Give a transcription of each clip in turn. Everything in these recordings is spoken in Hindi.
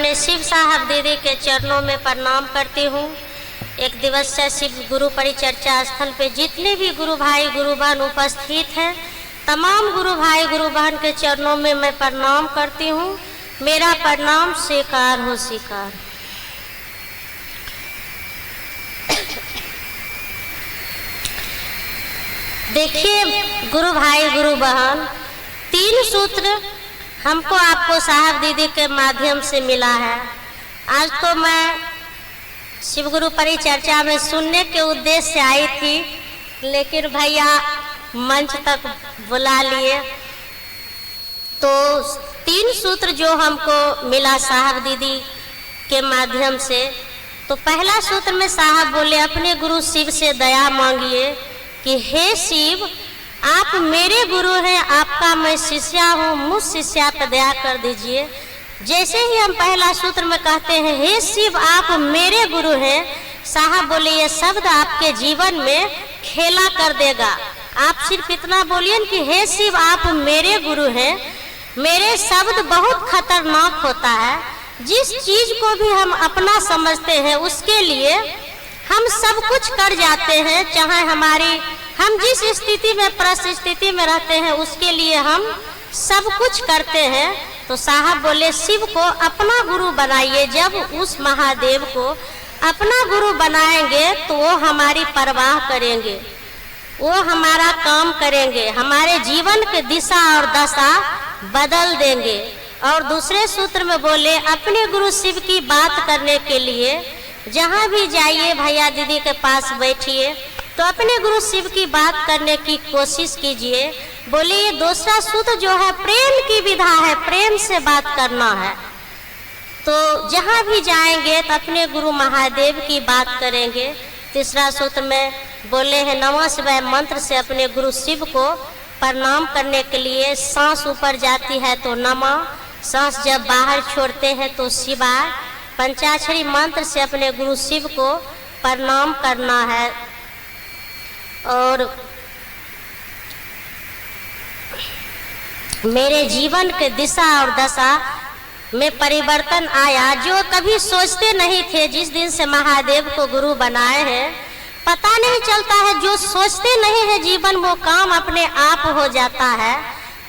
अपने शिव साहब दीदी के चरणों में प्रणाम करती हूँ। एक दिवस से शिव गुरु परिचर्चा स्थल पे जितने भी गुरु भाई गुरु बहन उपस्थित हैं, तमाम गुरु भाई गुरु बहन के चरणों में मैं प्रणाम करती हूँ। मेरा प्रणाम स्वीकार हो स्वीकार। देखिए गुरु भाई गुरु बहन, 3 सूत्र हमको आपको साहब दीदी के माध्यम से मिला है। आज तो मैं शिव गुरु परिचर्चा में सुनने के उद्देश्य से आई थी, लेकिन भैया मंच तक बुला लिए। तो 3 सूत्र जो हमको मिला साहब दीदी के माध्यम से, तो पहला सूत्र में साहब बोले अपने गुरु शिव से दया मांगिए कि हे शिव, आप मेरे गुरु हैं, आपका मैं शिष्या हूँ, मुझ शिष्या पर दया कर दीजिए। जैसे ही हम पहला सूत्र में कहते हैं हे शिव आप मेरे गुरु हैं, साहब बोले ये शब्द आपके जीवन में खेला कर देगा। आप सिर्फ इतना बोलिए कि हे शिव आप मेरे गुरु हैं। मेरे शब्द बहुत खतरनाक होता है। जिस चीज को भी हम अपना समझते हैं उसके लिए हम सब कुछ कर जाते हैं, चाहे हम जिस स्थिति में परिस्थिति में रहते हैं उसके लिए हम सब कुछ करते हैं। तो साहब बोले शिव को अपना गुरु बनाइए। जब उस महादेव को अपना गुरु बनाएंगे तो वो हमारी परवाह करेंगे, वो हमारा काम करेंगे, हमारे जीवन की दिशा और दशा बदल देंगे। और दूसरे सूत्र में बोले अपने गुरु शिव की बात करने के लिए जहाँ भी जाइए भैया दीदी के पास बैठिए तो अपने गुरु शिव की बात करने की कोशिश कीजिए। बोले ये दूसरा सूत्र जो है प्रेम की विधा है, प्रेम से बात करना है। तो जहाँ भी जाएंगे तो अपने गुरु महादेव की बात करेंगे। तीसरा सूत्र में बोले हैं नमः शिवाय मंत्र से अपने गुरु शिव को प्रणाम करने के लिए सांस ऊपर जाती है तो नमः, सांस जब बाहर छोड़ते हैं तो शिवाय। पंचाक्षरी मंत्र से अपने गुरु शिव को प्रणाम करना है। और मेरे जीवन के दिशा और दशा में परिवर्तन आया जो कभी सोचते नहीं थे। जिस दिन से महादेव को गुरु बनाए हैं पता नहीं चलता है, जो सोचते नहीं है जीवन वो काम अपने आप हो जाता है।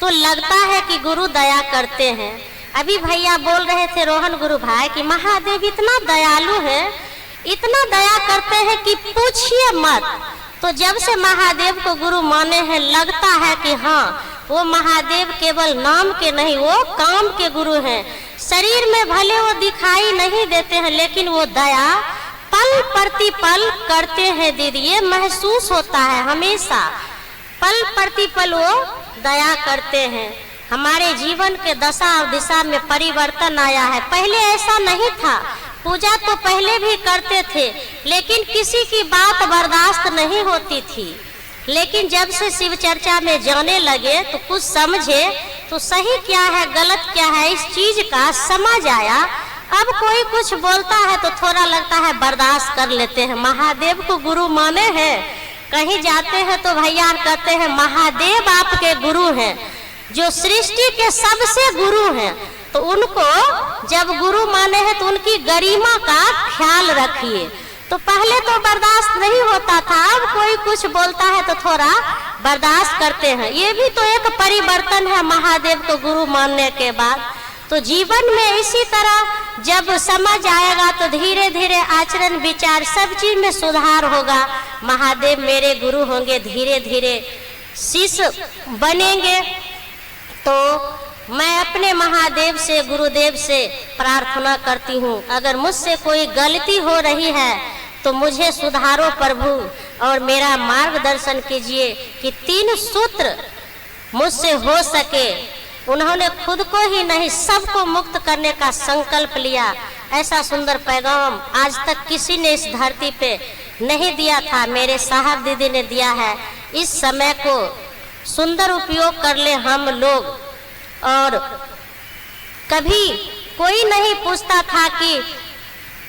तो लगता है कि गुरु दया करते हैं। अभी भैया बोल रहे थे रोहन गुरु भाई कि महादेव इतना दयालु है, इतना दया करते हैं कि पूछिए मत। तो जब से महादेव को गुरु माने हैं लगता है कि हाँ वो महादेव केवल नाम के नहीं वो काम के गुरु हैं। शरीर में भले वो दिखाई नहीं देते हैं लेकिन वो दया पल प्रतिपल करते हैं दीदी, ये महसूस होता है हमेशा। पल प्रतिपल वो दया करते हैं। हमारे जीवन के दशा और दिशा में परिवर्तन आया है। पहले ऐसा नहीं था, पूजा तो पहले भी करते थे लेकिन किसी की बात बर्दाश्त नहीं होती थी। लेकिन जब से शिव चर्चा में जाने लगे तो कुछ समझे, तो सही क्या है गलत क्या है इस चीज का समझ आया। अब कोई कुछ बोलता है तो थोड़ा लगता है बर्दाश्त कर लेते हैं। महादेव को गुरु माने हैं, कहीं जाते हैं तो भैया कहते हैं महादेव आपके गुरु हैं, जो सृष्टि के सबसे गुरु हैं। तो उनको जब गुरु माने हैं तो उनकी गरिमा का ख्याल रखिए। तो पहले तो बर्दाश्त नहीं होता था, अब कोई कुछ बोलता है तो थोड़ा बर्दाश्त करते हैं। ये भी तो एक परिवर्तन है महादेव को गुरु मानने के बाद। तो जीवन में इसी तरह जब समझ आएगा तो धीरे धीरे आचरण विचार सब चीज में सुधार होगा। महादेव मेरे गुरु होंगे, धीरे धीरे शिष्य बनेंगे। तो मैं अपने महादेव से गुरुदेव से प्रार्थना करती हूँ अगर मुझसे कोई गलती हो रही है तो मुझे सुधारो प्रभु और मेरा मार्गदर्शन कीजिए कि 3 सूत्र मुझसे हो सके। उन्होंने खुद को ही नहीं सबको मुक्त करने का संकल्प लिया। ऐसा सुंदर पैगाम आज तक किसी ने इस धरती पे नहीं दिया था, मेरे साहब दीदी ने दिया है। इस समय को सुंदर उपयोग कर ले हम लोग। और कभी कोई नहीं पूछता था कि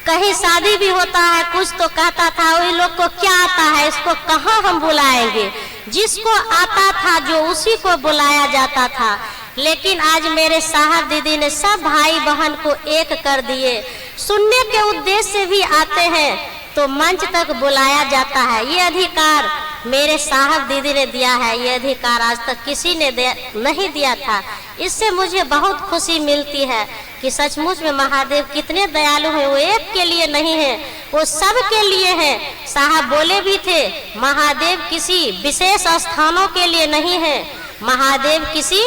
कहीं शादी भी होता है कुछ तो कहता था वही लोग को क्या आता है, इसको कहाँ हम बुलाएंगे। जिसको आता था जो उसी को बुलाया जाता था। लेकिन आज मेरे साहब दीदी ने सब भाई बहन को एक कर दिए। सुनने के उद्देश्य से भी आते हैं तो मंच तक बुलाया जाता है। ये अधिकार मेरे साहब दीदी ने दिया है, ये अधिकार आज तक किसी ने नहीं दिया था। इससे मुझे बहुत खुशी मिलती है कि सचमुच में महादेव कितने दयालु हैं। वो एक के लिए नहीं है, वो सब के लिए है। साहब बोले भी थे, महादेव किसी विशेष स्थानों के लिए नहीं है, महादेव किसी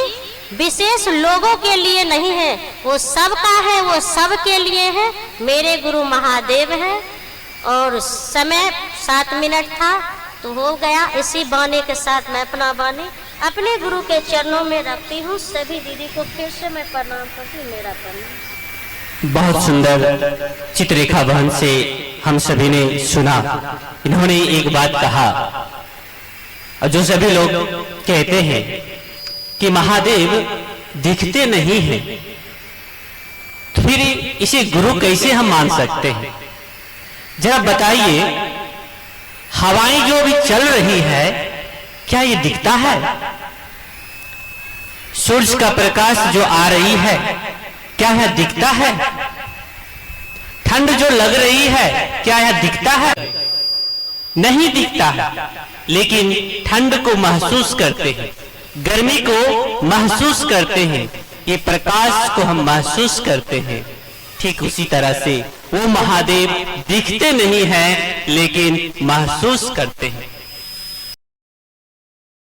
विशेष लोगों के लिए नहीं है, वो सबका है, वो सब के लिए है। मेरे गुरु महादेव हैं। और समय 7 मिनट था तो हो गया। इसी बानी के साथ मैं अपना बानी अपने गुरु के चरणों में रखती हूँ। सभी दीदी को फिर से मैं प्रणाम करती हूँ। मेरा प्रणाम। बहुत सुंदर चित्ररेखा बहन से हम सभी ने सुना। इन्होंने एक बात कहा, और जो सभी लोग कहते हैं कि महादेव दिखते नहीं हैं, तो फिर इसे गुरु कैसे हम मान सकते हैं? जरा बताइए, हवाएं जो अभी चल रही है क्या ये दिखता है? सूरज का प्रकाश जो आ रही है क्या यह दिखता है? ठंड जो लग रही है क्या यह दिखता है? नहीं दिखता है, लेकिन ठंड को महसूस करते हैं, गर्मी को महसूस करते हैं, ये प्रकाश को हम महसूस करते हैं। ठीक उसी तरह से वो महादेव दिखते नहीं हैं लेकिन महसूस करते हैं।